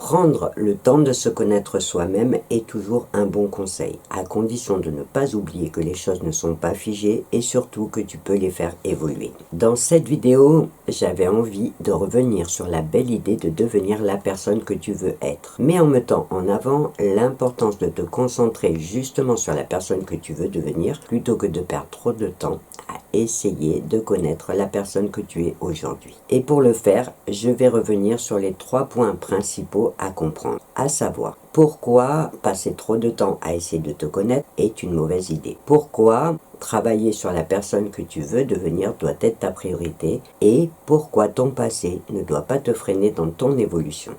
Prendre le temps de se connaître soi-même est toujours un bon conseil, à condition de ne pas oublier que les choses ne sont pas figées et surtout que tu peux les faire évoluer. Dans cette vidéo, j'avais envie de revenir sur la belle idée de devenir la personne que tu veux être, mais en mettant en avant l'importance de te concentrer justement sur la personne que tu veux devenir plutôt que de perdre trop de temps à essayer de connaître la personne que tu es aujourd'hui. Et pour le faire, je vais revenir sur les 3 points principaux à comprendre, à savoir pourquoi passer trop de temps à essayer de te connaître est une mauvaise idée, pourquoi travailler sur la personne que tu veux devenir doit être ta priorité et pourquoi ton passé ne doit pas te freiner dans ton évolution.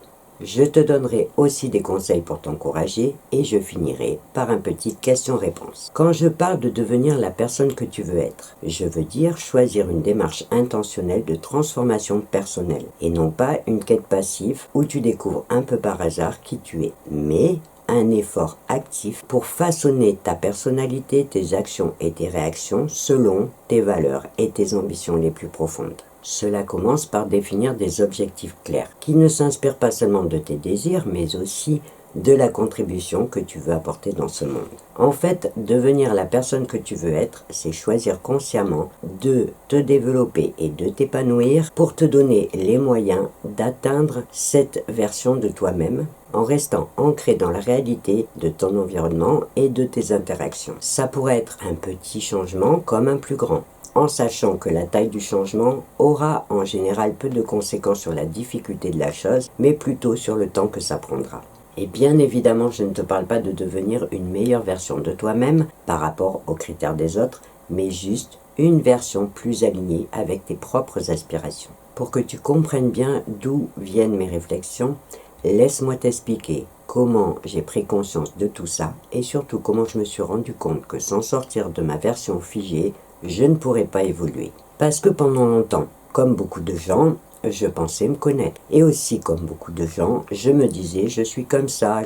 Je te donnerai aussi des conseils pour t'encourager et je finirai par un petit question-réponse. Quand je parle de devenir la personne que tu veux être, je veux dire choisir une démarche intentionnelle de transformation personnelle et non pas une quête passive où tu découvres un peu par hasard qui tu es, mais un effort actif pour façonner ta personnalité, tes actions et tes réactions selon tes valeurs et tes ambitions les plus profondes. Cela commence par définir des objectifs clairs, qui ne s'inspirent pas seulement de tes désirs, mais aussi de la contribution que tu veux apporter dans ce monde. En fait, devenir la personne que tu veux être, c'est choisir consciemment de te développer et de t'épanouir pour te donner les moyens d'atteindre cette version de toi-même en restant ancré dans la réalité de ton environnement et de tes interactions. Ça pourrait être un petit changement comme un plus grand, en sachant que la taille du changement aura en général peu de conséquences sur la difficulté de la chose, mais plutôt sur le temps que ça prendra. Et bien évidemment, je ne te parle pas de devenir une meilleure version de toi-même par rapport aux critères des autres, mais juste une version plus alignée avec tes propres aspirations. Pour que tu comprennes bien d'où viennent mes réflexions, laisse-moi t'expliquer comment j'ai pris conscience de tout ça et surtout comment je me suis rendu compte que sans sortir de ma version figée, je ne pourrais pas évoluer. Parce que pendant longtemps, comme beaucoup de gens, je pensais me connaître. Et aussi, comme beaucoup de gens, je me disais, je suis comme ça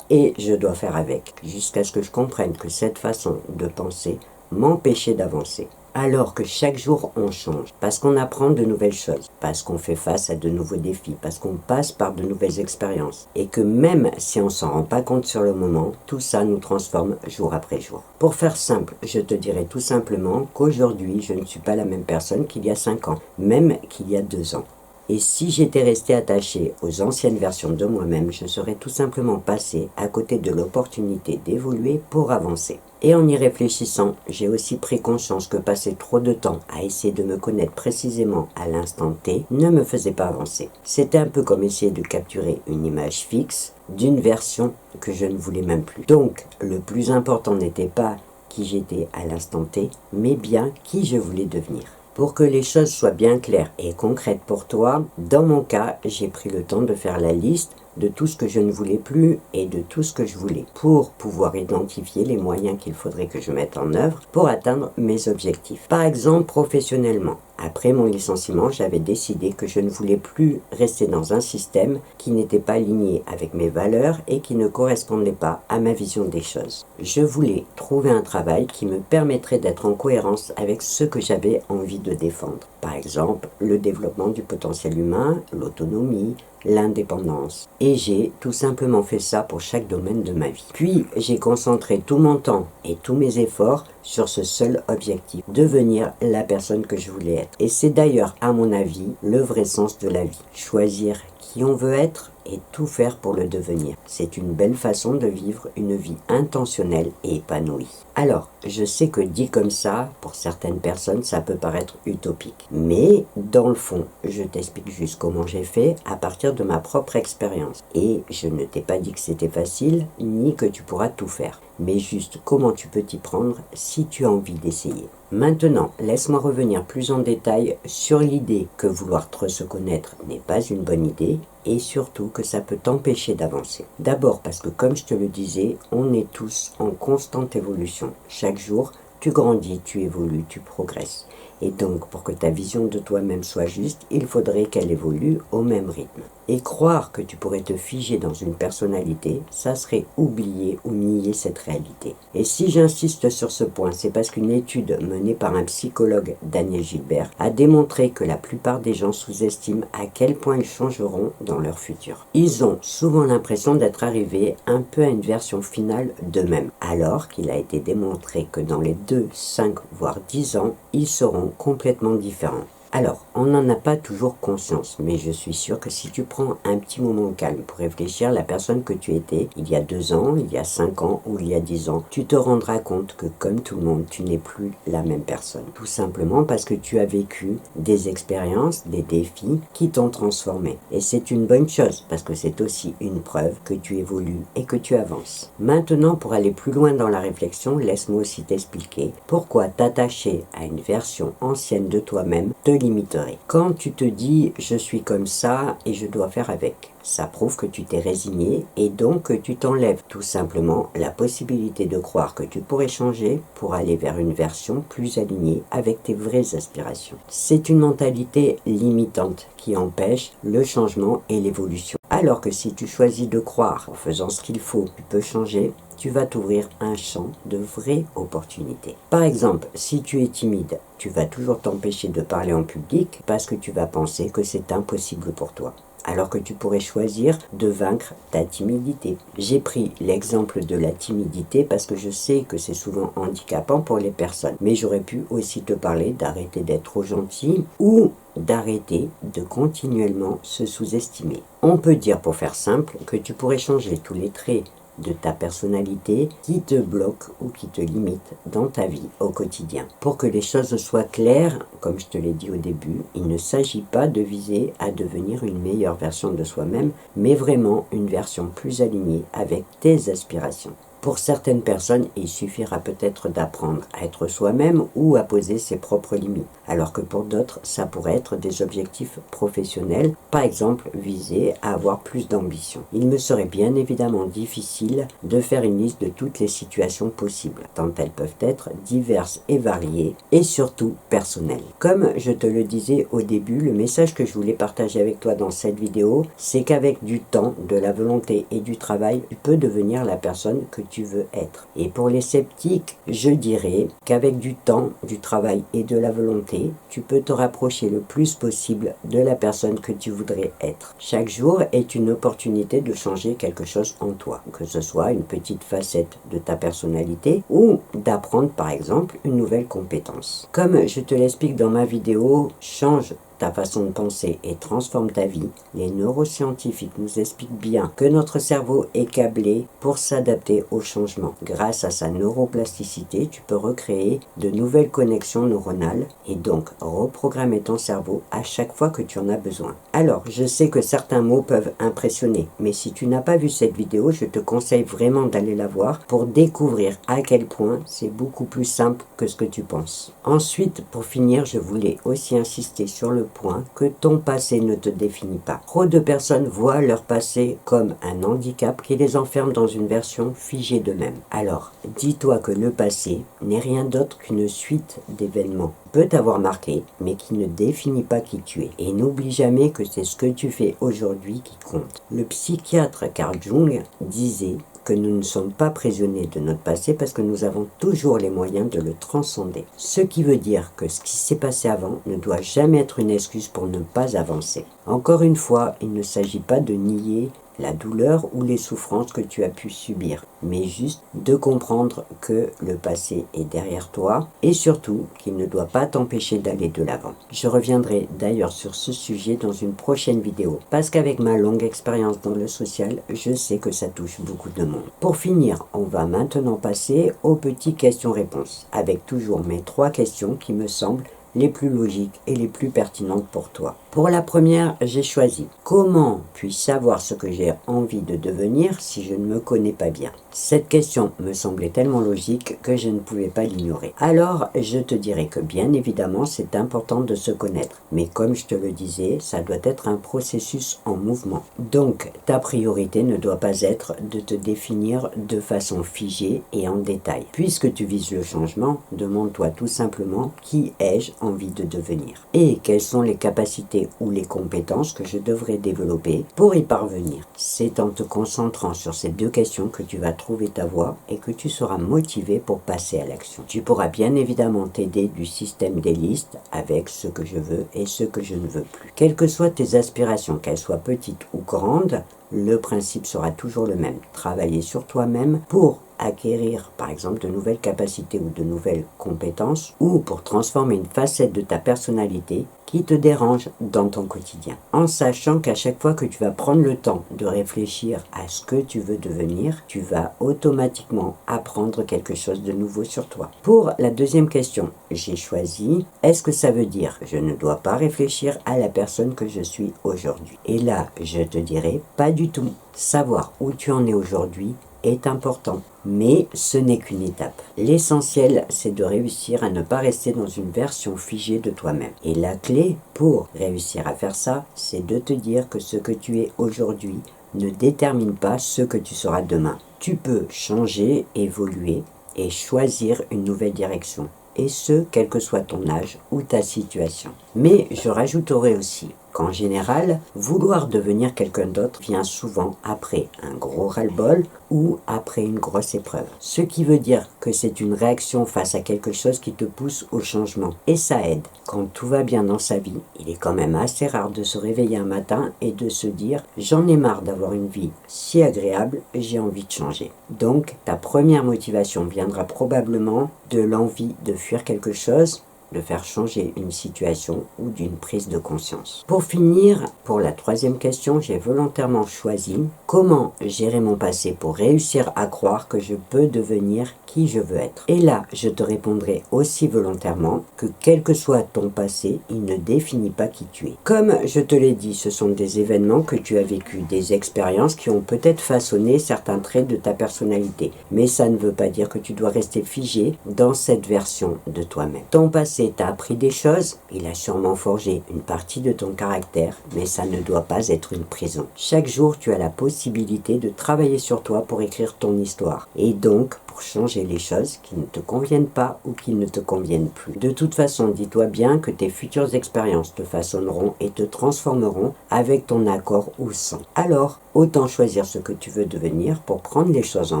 et je dois faire avec. Jusqu'à ce que je comprenne que cette façon de penser m'empêchait d'avancer. Alors que chaque jour on change, parce qu'on apprend de nouvelles choses, parce qu'on fait face à de nouveaux défis, parce qu'on passe par de nouvelles expériences, et que même si on s'en rend pas compte sur le moment, tout ça nous transforme jour après jour. Pour faire simple, je te dirais tout simplement qu'aujourd'hui je ne suis pas la même personne qu'il y a 5 ans, même qu'il y a 2 ans. Et si j'étais resté attaché aux anciennes versions de moi-même, je serais tout simplement passé à côté de l'opportunité d'évoluer pour avancer. Et en y réfléchissant, j'ai aussi pris conscience que passer trop de temps à essayer de me connaître précisément à l'instant T ne me faisait pas avancer. C'était un peu comme essayer de capturer une image fixe d'une version que je ne voulais même plus. Donc, le plus important n'était pas qui j'étais à l'instant T, mais bien qui je voulais devenir. Pour que les choses soient bien claires et concrètes pour toi, dans mon cas, j'ai pris le temps de faire la liste de tout ce que je ne voulais plus et de tout ce que je voulais pour pouvoir identifier les moyens qu'il faudrait que je mette en œuvre pour atteindre mes objectifs. Par exemple, professionnellement. Après mon licenciement, j'avais décidé que je ne voulais plus rester dans un système qui n'était pas aligné avec mes valeurs et qui ne correspondait pas à ma vision des choses. Je voulais trouver un travail qui me permettrait d'être en cohérence avec ce que j'avais envie de défendre. Par exemple, le développement du potentiel humain, l'autonomie, l'indépendance. Et j'ai tout simplement fait ça pour chaque domaine de ma vie. Puis, j'ai concentré tout mon temps et tous mes efforts sur ce seul objectif, devenir la personne que je voulais être. Et c'est d'ailleurs, à mon avis, le vrai sens de la vie. Choisir qui on veut être et tout faire pour le devenir. C'est une belle façon de vivre une vie intentionnelle et épanouie. Alors, je sais que dit comme ça, pour certaines personnes, ça peut paraître utopique. Mais, dans le fond, je t'explique juste comment j'ai fait à partir de ma propre expérience. Et je ne t'ai pas dit que c'était facile, ni que tu pourras tout faire. Mais juste comment tu peux t'y prendre si tu as envie d'essayer. Maintenant, laisse-moi revenir plus en détail sur l'idée que vouloir trop se connaître n'est pas une bonne idée et surtout que ça peut t'empêcher d'avancer. D'abord parce que comme je te le disais, on est tous en constante évolution. Chaque jour, tu grandis, tu évolues, tu progresses. Et donc, pour que ta vision de toi-même soit juste, il faudrait qu'elle évolue au même rythme. Et croire que tu pourrais te figer dans une personnalité, ça serait oublier ou nier cette réalité. Et si j'insiste sur ce point, c'est parce qu'une étude menée par un psychologue, Daniel Gilbert, a démontré que la plupart des gens sous-estiment à quel point ils changeront dans leur futur. Ils ont souvent l'impression d'être arrivés un peu à une version finale d'eux-mêmes, alors qu'il a été démontré que dans les 2, 5, voire 10 ans, ils seront complètement différents. Alors, on n'en a pas toujours conscience, mais je suis sûr que si tu prends un petit moment calme pour réfléchir à la personne que tu étais il y a 2 ans, il y a 5 ans ou il y a 10 ans, tu te rendras compte que comme tout le monde, tu n'es plus la même personne. Tout simplement parce que tu as vécu des expériences, des défis qui t'ont transformé. Et c'est une bonne chose, parce que c'est aussi une preuve que tu évolues et que tu avances. Maintenant, pour aller plus loin dans la réflexion, laisse-moi aussi t'expliquer pourquoi t'attacher à une version ancienne de toi-même te limiterait. Quand tu te dis « je suis comme ça et je dois faire avec », ça prouve que tu t'es résigné et donc que tu t'enlèves tout simplement la possibilité de croire que tu pourrais changer pour aller vers une version plus alignée avec tes vraies aspirations. C'est une mentalité limitante qui empêche le changement et l'évolution. Alors que si tu choisis de croire en faisant ce qu'il faut, tu peux changer, tu vas t'ouvrir un champ de vraies opportunités. Par exemple, si tu es timide, tu vas toujours t'empêcher de parler en public parce que tu vas penser que c'est impossible pour toi, alors que tu pourrais choisir de vaincre ta timidité. J'ai pris l'exemple de la timidité parce que je sais que c'est souvent handicapant pour les personnes, mais j'aurais pu aussi te parler d'arrêter d'être trop gentil ou d'arrêter de continuellement se sous-estimer. On peut dire, pour faire simple, que tu pourrais changer tous les traits de ta personnalité qui te bloque ou qui te limite dans ta vie au quotidien. Pour que les choses soient claires, comme je te l'ai dit au début, il ne s'agit pas de viser à devenir une meilleure version de soi-même, mais vraiment une version plus alignée avec tes aspirations. Pour certaines personnes, il suffira peut-être d'apprendre à être soi-même ou à poser ses propres limites, alors que pour d'autres, ça pourrait être des objectifs professionnels, par exemple viser à avoir plus d'ambition. Il me serait bien évidemment difficile de faire une liste de toutes les situations possibles, tant elles peuvent être diverses et variées, et surtout personnelles. Comme je te le disais au début, le message que je voulais partager avec toi dans cette vidéo, c'est qu'avec du temps, de la volonté et du travail, tu peux devenir la personne que tu veux être. Et pour les sceptiques, je dirais qu'avec du temps, du travail et de la volonté, tu peux te rapprocher le plus possible de la personne que tu voudrais être. Chaque jour est une opportunité de changer quelque chose en toi, que ce soit une petite facette de ta personnalité ou d'apprendre par exemple une nouvelle compétence. Comme je te l'explique dans ma vidéo, change ta façon de penser et transforme ta vie, les neuroscientifiques nous expliquent bien que notre cerveau est câblé pour s'adapter au changement. Grâce à sa neuroplasticité, tu peux recréer de nouvelles connexions neuronales et donc reprogrammer ton cerveau à chaque fois que tu en as besoin. Alors, je sais que certains mots peuvent impressionner, mais si tu n'as pas vu cette vidéo, je te conseille vraiment d'aller la voir pour découvrir à quel point c'est beaucoup plus simple que ce que tu penses. Ensuite, pour finir, je voulais aussi insister sur le point que ton passé ne te définit pas. Trop de personnes voient leur passé comme un handicap qui les enferme dans une version figée d'eux-mêmes. Alors, dis-toi que le passé n'est rien d'autre qu'une suite d'événements qui peut t'avoir marqué, mais qui ne définit pas qui tu es. Et n'oublie jamais que c'est ce que tu fais aujourd'hui qui compte. Le psychiatre Carl Jung disait que nous ne sommes pas prisonniers de notre passé parce que nous avons toujours les moyens de le transcender. Ce qui veut dire que ce qui s'est passé avant ne doit jamais être une excuse pour ne pas avancer. Encore une fois, il ne s'agit pas de nier la douleur ou les souffrances que tu as pu subir, mais juste de comprendre que le passé est derrière toi et surtout qu'il ne doit pas t'empêcher d'aller de l'avant. Je reviendrai d'ailleurs sur ce sujet dans une prochaine vidéo, parce qu'avec ma longue expérience dans le social, je sais que ça touche beaucoup de monde. Pour finir, on va maintenant passer aux petites questions-réponses, avec toujours mes 3 questions qui me semblent les plus logiques et les plus pertinentes pour toi. Pour la première, j'ai choisi « Comment puis-je savoir ce que j'ai envie de devenir si je ne me connais pas bien ?» Cette question me semblait tellement logique que je ne pouvais pas l'ignorer. Alors, je te dirais que bien évidemment, c'est important de se connaître. Mais comme je te le disais, ça doit être un processus en mouvement. Donc, ta priorité ne doit pas être de te définir de façon figée et en détail. Puisque tu vises le changement, demande-toi tout simplement « Qui ai-je envie de devenir et quelles sont les capacités ou les compétences que je devrais développer pour y parvenir. C'est en te concentrant sur ces deux questions que tu vas trouver ta voie et que tu seras motivé pour passer à l'action. Tu pourras bien évidemment t'aider du système des listes avec ce que je veux et ce que je ne veux plus. Quelles que soient tes aspirations, qu'elles soient petites ou grandes, le principe sera toujours le même. Travailler sur toi-même pour acquérir par exemple de nouvelles capacités ou de nouvelles compétences ou pour transformer une facette de ta personnalité qui te dérange dans ton quotidien. En sachant qu'à chaque fois que tu vas prendre le temps de réfléchir à ce que tu veux devenir, tu vas automatiquement apprendre quelque chose de nouveau sur toi. Pour la deuxième question, j'ai choisi, est-ce que ça veut dire que je ne dois pas réfléchir à la personne que je suis aujourd'hui? Et là, je te dirais pas du tout. Savoir où tu en es aujourd'hui est important, mais ce n'est qu'une étape. L'essentiel, c'est de réussir à ne pas rester dans une version figée de toi-même. Et la clé pour réussir à faire ça, c'est de te dire que ce que tu es aujourd'hui ne détermine pas ce que tu seras demain. Tu peux changer, évoluer et choisir une nouvelle direction. Et ce, quel que soit ton âge ou ta situation. Mais je rajouterai aussi qu'en général, vouloir devenir quelqu'un d'autre vient souvent après un gros ras-le-bol ou après une grosse épreuve. Ce qui veut dire que c'est une réaction face à quelque chose qui te pousse au changement. Et ça aide. Quand tout va bien dans sa vie, il est quand même assez rare de se réveiller un matin et de se dire « j'en ai marre d'avoir une vie si agréable, j'ai envie de changer ». Donc, ta première motivation viendra probablement de l'envie de fuir quelque chose, de faire changer une situation ou d'une prise de conscience. Pour finir, pour la troisième question, j'ai volontairement choisi comment gérer mon passé pour réussir à croire que je peux devenir qui je veux être. Et là, je te répondrai aussi volontairement que quel que soit ton passé, il ne définit pas qui tu es. Comme je te l'ai dit, ce sont des événements que tu as vécu, des expériences qui ont peut-être façonné certains traits de ta personnalité. Mais ça ne veut pas dire que tu dois rester figé dans cette version de toi-même. Ton passé t'a appris des choses, il a sûrement forgé une partie de ton caractère, mais ça ne doit pas être une prison. Chaque jour, tu as la possibilité de travailler sur toi pour écrire ton histoire. Et donc, pour changer les choses qui ne te conviennent pas ou qui ne te conviennent plus. De toute façon, dis-toi bien que tes futures expériences te façonneront et te transformeront avec ton accord ou sans. Alors, autant choisir ce que tu veux devenir pour prendre les choses en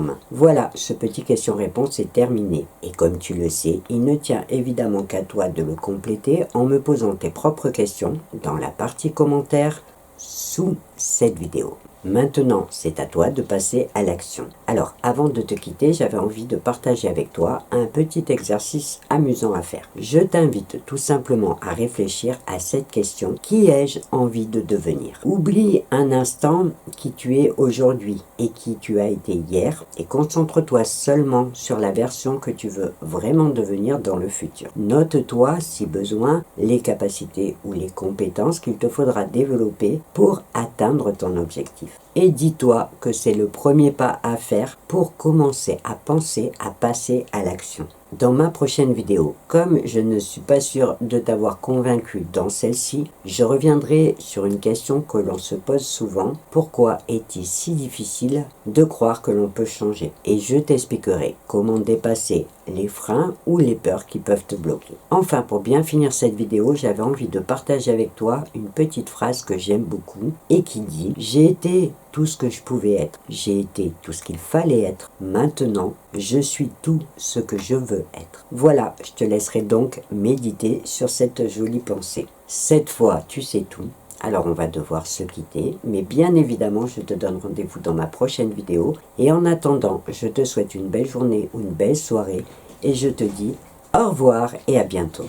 main. Voilà, ce petit question-réponse est terminé. Et comme tu le sais, il ne tient évidemment qu'à toi de le compléter en me posant tes propres questions dans la partie commentaires sous cette vidéo. Maintenant, c'est à toi de passer à l'action. Alors, avant de te quitter, j'avais envie de partager avec toi un petit exercice amusant à faire. Je t'invite tout simplement à réfléchir à cette question: qui ai-je envie de devenir? Oublie un instant qui tu es aujourd'hui et qui tu as été hier et concentre-toi seulement sur la version que tu veux vraiment devenir dans le futur. Note-toi, si besoin, les capacités ou les compétences qu'il te faudra développer pour atteindre ton objectif. Et dis-toi que c'est le premier pas à faire pour commencer à penser à passer à l'action. Dans ma prochaine vidéo, comme je ne suis pas sûr de t'avoir convaincu dans celle-ci, je reviendrai sur une question que l'on se pose souvent: pourquoi est-il si difficile de croire que l'on peut changer? Et je t'expliquerai comment dépasser les freins ou les peurs qui peuvent te bloquer. Enfin, pour bien finir cette vidéo, j'avais envie de partager avec toi une petite phrase que j'aime beaucoup et qui dit: j'ai été tout ce que je pouvais être, j'ai été tout ce qu'il fallait être, maintenant je suis tout ce que je veux être. Voilà, je te laisserai donc méditer sur cette jolie pensée. Cette fois, tu sais tout. Alors on va devoir se quitter, mais bien évidemment je te donne rendez-vous dans ma prochaine vidéo. Et en attendant, je te souhaite une belle journée ou une belle soirée et je te dis au revoir et à bientôt.